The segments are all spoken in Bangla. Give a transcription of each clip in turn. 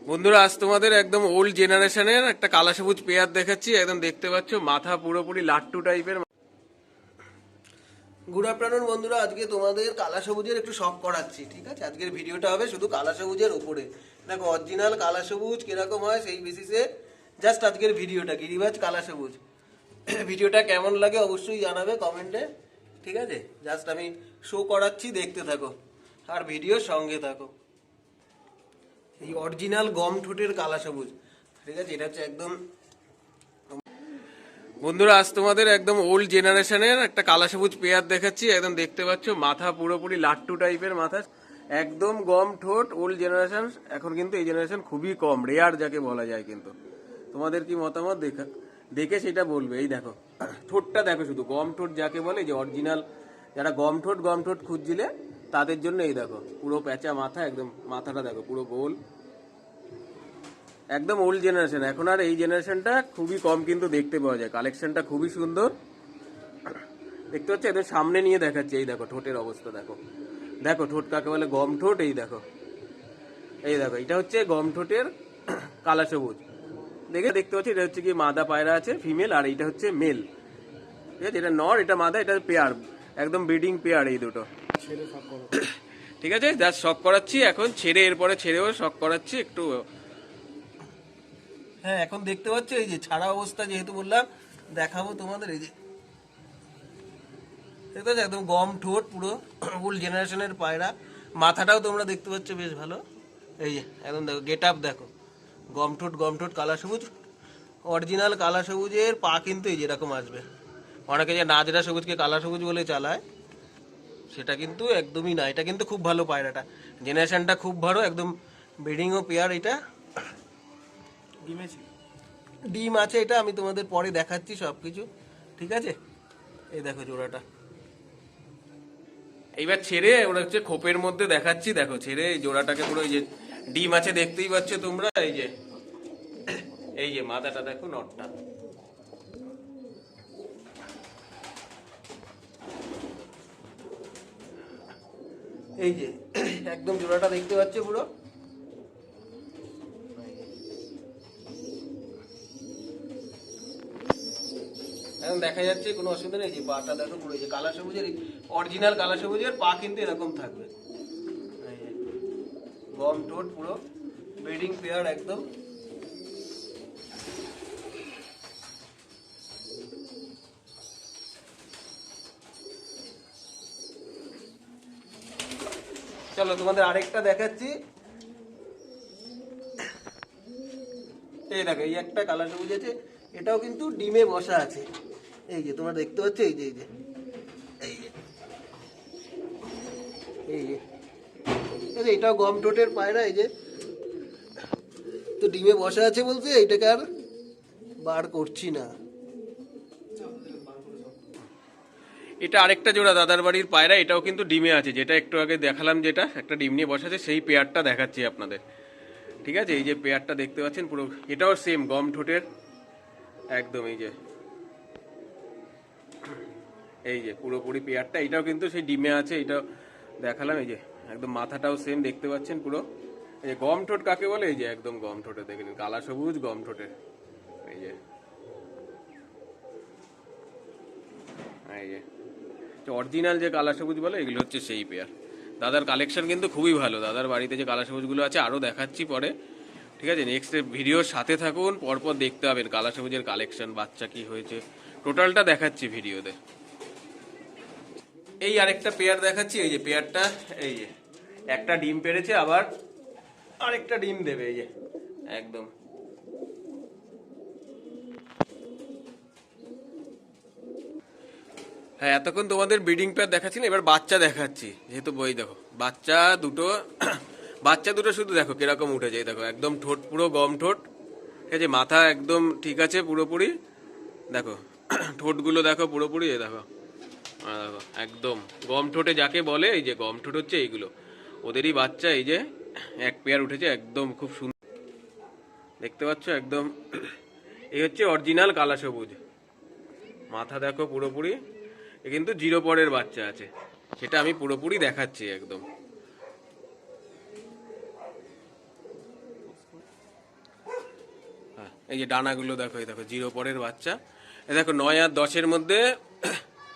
বন্ধুরা আজ তোমাদের একদম ওল্ড জেনারেশনের একটা কালা সবুজ পেয়ার দেখাচ্ছি। একদম দেখতে পাচ্ছ মাথা পুরোপুরি লাট্টু টাইপের। গুড আফটারনুন বন্ধুরা, আজকে তোমাদের কালা সবুজের একটু শখ করাচ্ছি। ঠিক আছে, আজকের ভিডিওটা হবে শুধু কালা সবুজের উপরে। দেখো অরিজিনাল কালা সবুজ কিরকম হয় সেই বেসিসে জাস্ট আজকের ভিডিওটা গিরিবাজ কালা সবুজ। ভিডিওটা কেমন লাগে অবশ্যই জানাবে কমেন্টে। ঠিক আছে, জাস্ট আমি শো করাচ্ছি, দেখতে থাকো আর ভিডিওর সঙ্গে থাকো। এই অরিজিনাল গম ঠোঁটের কালা সবুজ। ঠিক আছে, এটা হচ্ছে একদম বন্ধুরা আজ তোমাদের একদম ওল্ড জেনারেশনের একটা কালা সবুজ পেয়ার দেখাচ্ছি। একদম দেখতে পাচ্ছ মাথা পুরোপুরি লাট্টু টাইপের মাথা, একদম গম ঠোঁট। ওল্ড জেনারেশন, এখন কিন্তু এই জেনারেশন খুবই কম, রেয়ার যাকে বলা যায়। কিন্তু তোমাদের কি মতামত দেখে সেটা বলবে। এই দেখো ঠোঁটটা দেখো, শুধু গম ঠোঁট যাকে বলে, যে অরিজিনাল যারা গম ঠোঁট খুঁজছিলে তাদের জন্য এই দেখো পুরো প্যাঁচা মাথা, একদম মাথাটা দেখো পুরো গোল, একদম ওল্ড জেনারেশন। এখন আর এই জেনারেশনটা খুবই কম কিন্তু দেখতে পাওয়া যায়। কালেকশনটা খুবই সুন্দর দেখতে হচ্ছে, একদম সামনে নিয়ে দেখাচ্ছে। এই দেখো ঠোঁটের অবস্থা দেখো, দেখো ঠোঁট কাকে বলে, গম ঠোঁট। এই দেখো এটা হচ্ছে গম ঠোঁটের কালা সবুজ। দেখতে পাচ্ছি এটা হচ্ছে কি মাদা পায়রা আছে ফিমেল, আর এইটা হচ্ছে মেল। ঠিক আছে, এটা নর, এটা মাদা, এটা পেয়ার, একদম ব্রিডিং পেয়ার এই দুটো। ঠিক আছে, জাস্ট শখ করাচ্ছি এখন, ছেড়ে এরপরে ছেড়েও শখ করাচ্ছি একটু। হ্যাঁ এখন দেখতে পাচ্ছ এই যে ছাড়া অবস্থা, যেহেতু বললাম দেখাবো তোমাদের। এই যে দেখতে পাচ্ছ একদম গম ঠোঁট, পুরো ওল্ড জেনারেশনের পায়রা। মাথাটাও তোমরা দেখতে পাচ্ছ বেশ ভালো। এই যে একদম দেখো গেট আপ দেখো, গম ঠোঁট কালা সবুজ। অরিজিনাল কালা সবুজের পা কিন্তু এই যেরকম আসবে। অনেকে যে নাজরা সবুজকে কালা সবুজ বলে চালায়, সেটা কিন্তু একদমই না। এটা কিন্তু খুব ভালো পায়রাটা, জেনারেশনটা খুব ভালো, একদম ব্রিডিংও পেয়ার। এটা ডিম আছে, এটা আমি তোমাদের পরে দেখাচ্ছি সবকিছু। ঠিক আছে, এই দেখো জোড়াটা। এইবার ছেড়ে ওরা হচ্ছে খোপের মধ্যে দেখাচ্ছি। দেখো ছেড়ে এই জোড়াটাকে পুরো, এই যে ডিম আছে দেখতেই পাচ্ছ তোমরা। এই যে মাথাটা দেখো, নটটা। এই যে একদম জোড়াটা দেখতে পাচ্ছ পুরো। এখন দেখা যাচ্ছে কোনো অসুবিধা নেই। যে পাটা দেখো পুরো, যে কালা সবুজের অরিজিনাল কালা সবুজের পা কিন্তু এরকম থাকবে। গম ঠোঁট পুরো ব্রিডিং পেয়ার একদম। চলো তোমাদের আরেকটা দেখাচ্ছি। এই দেখো এই একটা কালা সবুজ আছে, এটাও কিন্তু ডিমে বসা আছে। এই যে তোমরা দেখতে পাচ্ছ, এই যে এটাও গম ঠোঁটের পায়রা। এই যে তো ডিমে বসা আছে বলতে এইটাকে আর বার করছি না। এটা আরেকটা জোড়া দাদার বাড়ির পায়রা, এটাও কিন্তু ডিমে আছে। যেটা একটু আগে দেখালাম, যেটা একটা ডিম নিয়ে বসা আছে, সেই পেয়ারটা দেখাচ্ছি আপনাদের। ঠিক আছে, এই যে পেয়ারটা দেখতে পাচ্ছেন পুরো, এটাও সেম গম ঠোঁটের একদম। এই যে পুরোপুরি পেয়ারটা, এটাও কিন্তু সেই ডিমে আছে, এটাও দেখালাম। এই যে একদম মাথাটাও সেম দেখতে পাচ্ছেন পুরো। এই যে গম ঠোঁট কাকে বলে, এই যে একদম গম ঠোঁটে দেখে নিন, কালা সবুজ গম ঠোঁটের। এই যে অরিজিনাল যে কালা সবুজ বলে, এগুলো হচ্ছে সেই পেয়ার। দাদার কালেকশন কিন্তু খুবই ভালো। দাদার বাড়িতে যে কালা সবুজগুলো আছে আরও দেখাচ্ছি পরে। ঠিক আছে, নেক্সট ভিডিওর সাথে থাকুন, পরপর দেখতে পাবেন কালা সবুজের কালেকশন, বাচ্চা কি হয়েছে টোটালটা দেখাচ্ছি ভিডিওতে। এই আরেকটা পেয়ার দেখাচ্ছি। এই যে পেয়ারটা, এই যে একটা ডিম পেড়েছে, আবার আরেকটা ডিম দেবে। এই যে একদম হ্যাঁ, এতক্ষণ তোমাদের ব্রিডিং পেয়ার দেখাচ্ছি না, এবার বাচ্চা দেখাচ্ছি। যেহেতু বই দেখো বাচ্চা দুটো বাচ্চা দুটো শুধু দেখো কিরকম উঠে যায়। দেখো একদম ঠোঁট পুরো গম ঠোঁট। ঠিক আছে, মাথা একদম ঠিক আছে পুরোপুরি। দেখো ঠোঁটগুলো দেখো পুরোপুরি। দেখো দেখো একদম গম ঠোঁটে যাকে বলে, এই যে গম ঠোঁট হচ্ছে এইগুলো, ওদেরই বাচ্চা। এই যে এক পেয়ার উঠেছে, একদম খুব সুন্দর দেখতে পাচ্ছ একদম। এই হচ্ছে অরিজিনাল কালা সবুজ। মাথা দেখো পুরোপুরি, কিন্তু জিরো পরের বাচ্চা আছে, সেটা আমি পুরোপুরি দেখাচ্ছি একদম। এই যে ডানাগুলো দেখো, এই দেখো 0 পরের বাচ্চা। এই দেখো 9 আর 10-এর মধ্যে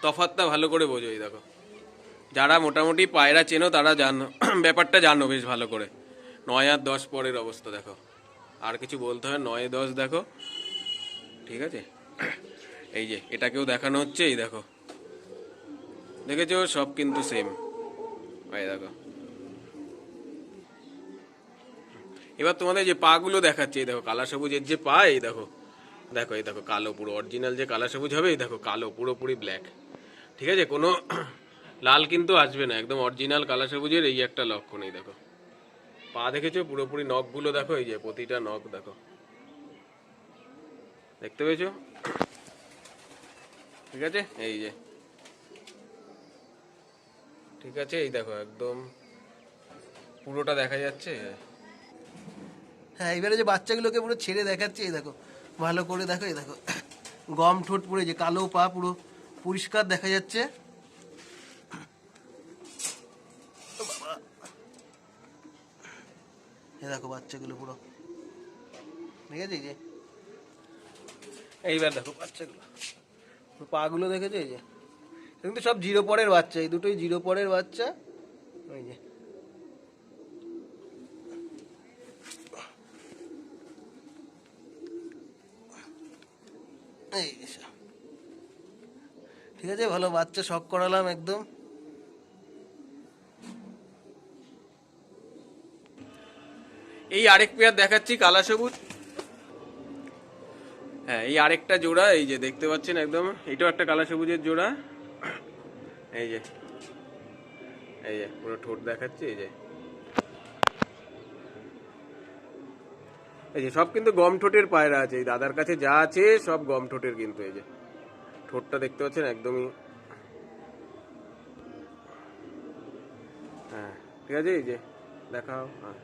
তফাৎটা ভালো করে বোঝো। এই দেখো যারা মোটামুটি পায়রা চেনো তারা জানো, ব্যাপারটা জানো বেশ ভালো করে। 9 আর 10 পরের অবস্থা দেখো, আর কিছু বলতে হয় 9-10 দেখো, ঠিক আছে। এই যে এটাকেও দেখানো হচ্ছে, এই দেখো দেখেছো, সব কিন্তু সেম। এই দেখো এবার তোমাদের যে পা গুলো দেখাচ্ছে, এই দেখো কালা সবুজের যে পা, এই দেখো দেখো, এই দেখো কালো, পুরো অরিজিনাল যে কালা সবুজ হবে, এই দেখো কালো পুরোপুরি ব্ল্যাক, ঠিক আছে, কোনো লাল কিন্তু আসবে না, একদম অরিজিনাল কালা সবুজের এই একটা লক্ষণ। এই দেখো পা দেখেছো, পুরোপুরি নখগুলো দেখো, এই যে প্রতিটা নখ দেখো, দেখতে পেয়েছো, ঠিক আছে। এই যে ঠিক আছে, এই দেখো একদম পুরোটা দেখা যাচ্ছে। হ্যাঁ, এবারে যে বাচ্চাগুলোকে পুরো ছেড়ে দেখাচ্ছি, এই দেখো ভালো করে দেখো, এই দেখো গম ঠোঁট পুরো, যে কালো পা পুরো পরিষ্কার দেখা যাচ্ছে। এই দেখো বাচ্চাগুলো পুরো, ঠিক আছে। এই যে এইবার দেখো বাচ্চাগুলো, পাগুলো দেখেছো, এই যে কিন্তু সব 0 পরের বাচ্চা, এই দুটোই 0 পরের বাচ্চা। ওই যে এই যে ঠিক আছে, ভালো বাচ্চা শখ করালাম একদম। এই আরেক পেয়ার দেখাচ্ছি কালা সবুজ। হ্যাঁ, এই আরেকটা জোড়া, এই যে দেখতে পাচ্ছেন একদম, এটাও একটা কালা সবুজের জোড়া। এই যে এই যে পুরো ঠোঁট দেখাচ্ছি, এই যে এই যে সব কিন্তু গম ঠোঁটের পায়রা আছে, এই দাদার কাছে যা আছে সব গম ঠোঁটের কিন্তু। এই যে ঠোঁটটা দেখতে পাচ্ছেন একদমই, হ্যাঁ ঠিক আছে, এই যে দেখাও, হ্যাঁ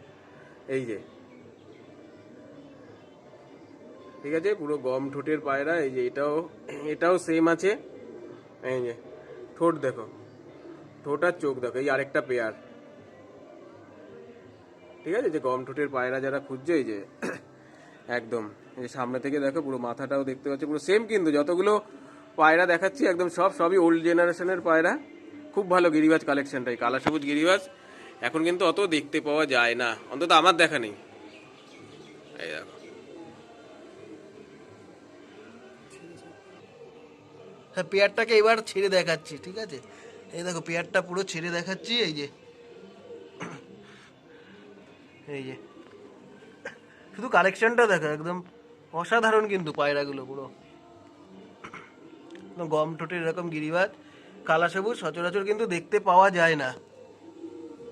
এই যে ঠিক আছে, পুরো গম ঠোঁটের পায়রা। এই যে এটাও সেম আছে। এই যে ঠোঁট দেখো, ঠোঁট আর চোখ দেখো, এই আরেকটা পেয়ার, ঠিক আছে। যে গম ঠোঁটের পায়রা যারা খুঁজছে, এই যে একদম এই যে সামনে থেকে দেখো, পুরো মাথাটাও দেখতে পাচ্ছি পুরো সেম কিন্তু। যতগুলো পায়রা দেখাচ্ছি একদম সবই ওল্ড জেনারেশনের পায়রা। খুব ভালো গিরিবাজ কালেকশনটাই, কালা সবুজ গিরিবাজ এখন কিন্তু অত দেখতে পাওয়া যায় না, অন্তত আমার দেখা নেই। এই দেখো হ্যাঁ, পেয়ারটাকে এবার ছেড়ে দেখাচ্ছি, ঠিক আছে। এই দেখো পেয়ারটা পুরো ছেড়ে দেখাচ্ছি, এই যে এই যে শুধু কালেকশনটা দেখো, একদম অসাধারণ কিন্তু পায়রাগুলো পুরো একদম গম ঠোঁটের এরকম গিরিবাজ কালা সবুজ সচরাচর কিন্তু দেখতে পাওয়া যায় না,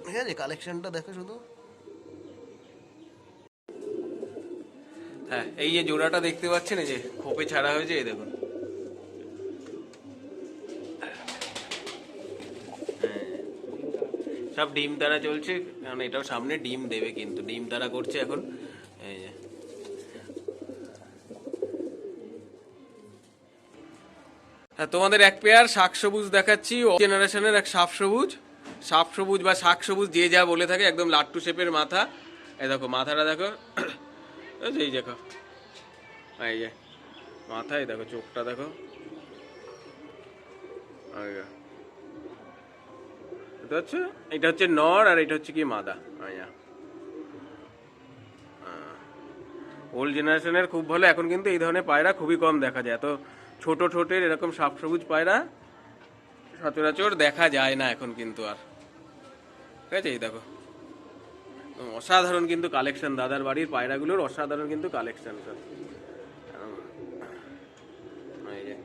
ঠিক আছে। কালেকশনটা দেখো শুধু। হ্যাঁ, এই যে জোড়াটা দেখতে পাচ্ছেন, এই যে খোপে ছাড়া হয়েছে, এই দেখুন। সব ডিম তারা চলছে, কারণ এটাও সামনে ডিম দেবে কিন্তু, ডিম তারা করছে এখন। এই যে হ্যাঁ, তোমাদের এক পেয়ার শাক সবুজ দেখাচ্ছি, জেনারেশনের এক সাপ সবুজ বা শাক সবুজ যে যা বলে থাকে, একদম লাট্টু শেপের মাথা। এই দেখো মাথাটা দেখো, এই দেখো, এই যে মাথা, এই দেখো চোখটা দেখো, এটা হচ্ছে নর, আর এটা হচ্ছে কি মাদা। ওল্ড জেনারেশনের খুব ভালো, এখন কিন্তু এই ধরনের পায়রা খুবই কম দেখা যায়। এত ছোট ঠোঁটের এরকম সাপ সবুজ পায়রা সচরাচর দেখা যায় না এখন কিন্তু আর, ঠিক আছে। এই দেখো অসাধারণ কিন্তু কালেকশন, দাদার বাড়ির পায়রাগুলোর অসাধারণ কিন্তু কালেকশন সব। এই যে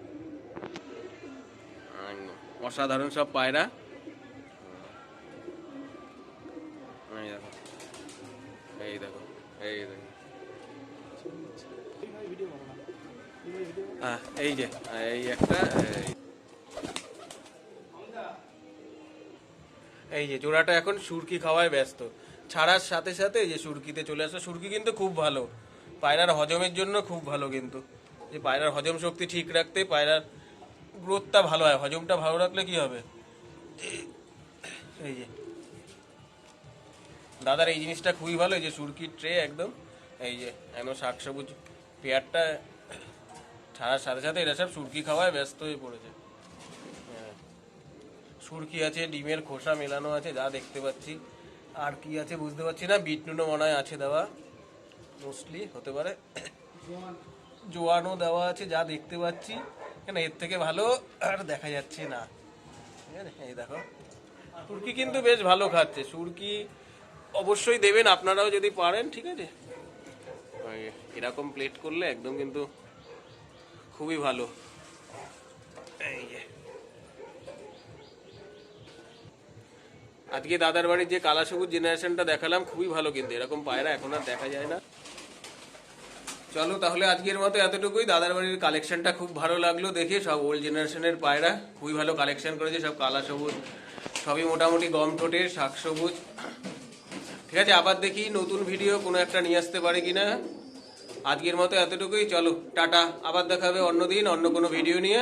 অসাধারণ সব পায়রা। এই দেখো, এই দেখো, এই দেখো, এই যে এই একটা, এই যে জোড়াটা এখন সুরকি খাওয়ায় ব্যস্ত, ছাড়ার সাথে সাথে এই যে সুরকিতে চলে আসে। সুরকি কিন্তু খুব ভালো পায়রার হজমের জন্য, খুব ভালো কিন্তু, যে পায়রার হজম শক্তি ঠিক রাখতে, পায়রার গ্রোথটা ভালো হয়, হজমটা ভালো রাখলে কি হবে। এই যে দাদার এই জিনিসটা খুবই ভালো, এই যে সুরকির ট্রে একদম, এই যে একদম শাক সবুজ পেয়ারটা ছাড়ার সাথে সাথে এরা সব সুরকি খাওয়ায় ব্যস্ত হয়ে পড়েছে। হ্যাঁ, সুরকি আছে, ডিমের খোসা মেলানো আছে যা দেখতে পাচ্ছি। আর কি আছে বুঝতে পারছি না, বিট নুনও মনে হয় আছে দেওয়া, মোস্টলি হতে পারে, জোয়ানও দেওয়া আছে যা দেখতে পাচ্ছি। কেন এর থেকে ভালো আর দেখা যাচ্ছে না। ঠিক আছে, এই দেখো সুরকি কিন্তু বেশ ভালো খাচ্ছে। সুরকি অবশ্যই দেবেন আপনারাও যদি পারেন, ঠিক আছে। ওই এরকম প্লেট করলে একদম কিন্তু খুবই ভালো। এই যে আজকে দাদার বাড়ির যে কালা সবুজ জেনারেশনটা দেখালাম খুবই ভালো, কিন্তু এরকম পায়রা এখন আর দেখা যায় না। চলো তাহলে আজকের মতো এতটুকুই। দাদার বাড়ির কালেকশনটা খুব ভালো লাগলো দেখে, সব ওল্ড জেনারেশনের পায়রা খুবই ভালো কালেকশন করেছে, সব কালা সবুজ, সবই মোটামুটি গম ঠোঁটের, শাক সবুজ। ঠিক আছে, আবার দেখি নতুন ভিডিও কোনো একটা নিয়ে আসতে পারে কিনা। আজকের মতো এতটুকুই, চলো টাটা, আবার দেখা হবে অন্য দিন অন্য কোনো ভিডিও নিয়ে।